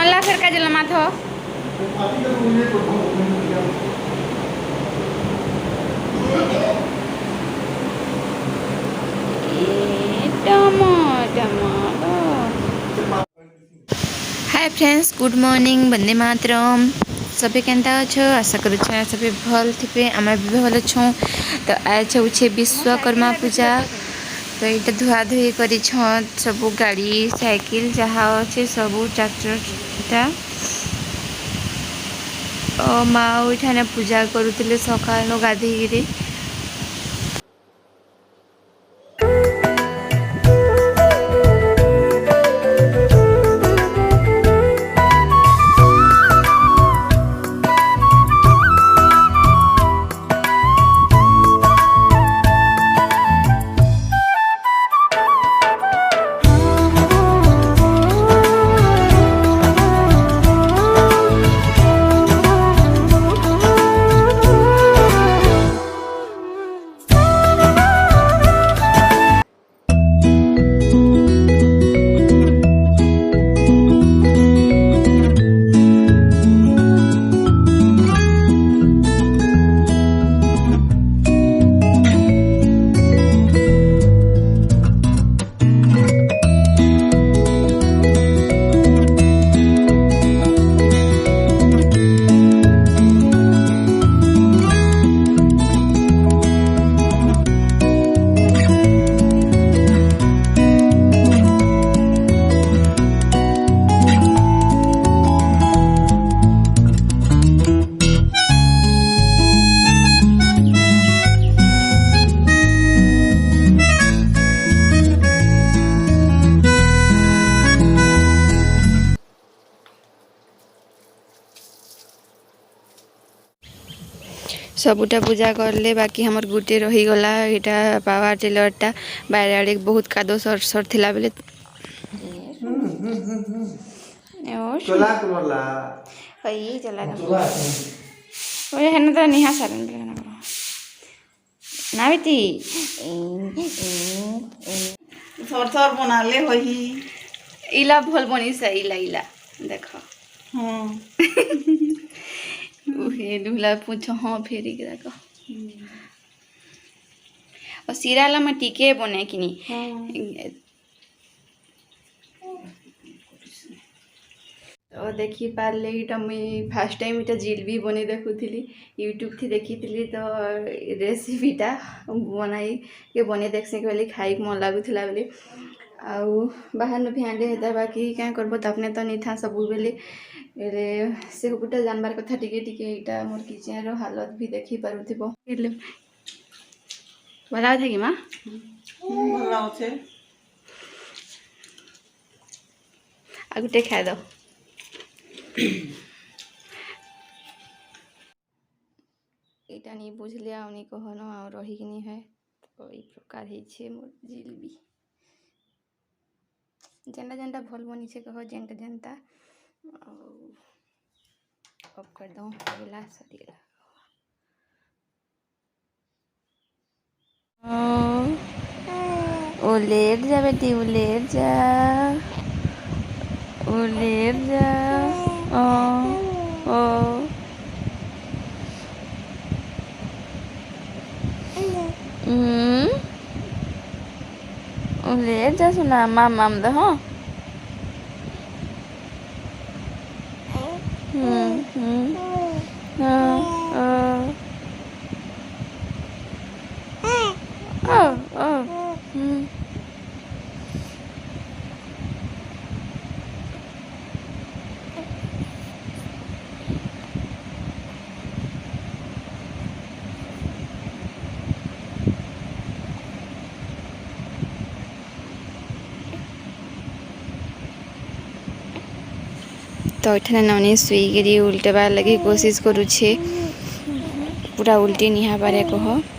चलला फिर का जला माथो hi friends good morning Vande Mataram सभी केंता अच्छो आशा करूँ सभी भल थे आम भी भल छूँ तो आज हूँ विश्वकर्मा पूजा तो ये धुआ धुई कर सब गाड़ी साइकिल जहाँ अच्छे सब ट्रैक्टर माँ ये पूजा करुले सका गाधे सबुटा पूजा करले बाकी हमर गुटे रही गला एटा पावर टेलरटा बाहर आड़े बहुत कादो सर सर थिला बेले चला करला हई चला ओए हेन तो निहा सारन बेले ना बेटी सर सर बनाले होई इला भल बनी से इला इला देखो हां उहे दुला पूछो हाँ फेरी के देखो और सिराला में टीके बने कि नहीं तो देखी पारे इटा मुई फास्ट टाइम इटा जिलेबी बने देखुली यूट्यूब थी देखी तो रेसिपीटा बनाई के बने देख से बोली खाई मन लगुला बोली आउ बाहर भी आने होता बाकी क्या करब तो अपने तो नहीं था सब बेले से गोटे जानवर कथा टिके टिके इटा मोर किचन रो हालत भी देखी पारुथिबो भला था कि माँ भला होछे आ गुटे खाए दो इटा नहीं बुझले आउनी कहनो आ रही कि नहीं है तो ई प्रकार ही छे मोर जिलेबी जेनटा जेनटा भल बनी छे कहो जेनटा जेनटा ऑफ कर दो अगला सरीला ओ लेट जा बेटी ओ लेट जा ओ लेट जा ओ ओ लेट जा सुना माम दो हाँ तो ये नवनी शुईकरी उल्टे बार लगे कोशिश करुचे पूरा उल्टी नहीं हाँ पारे कह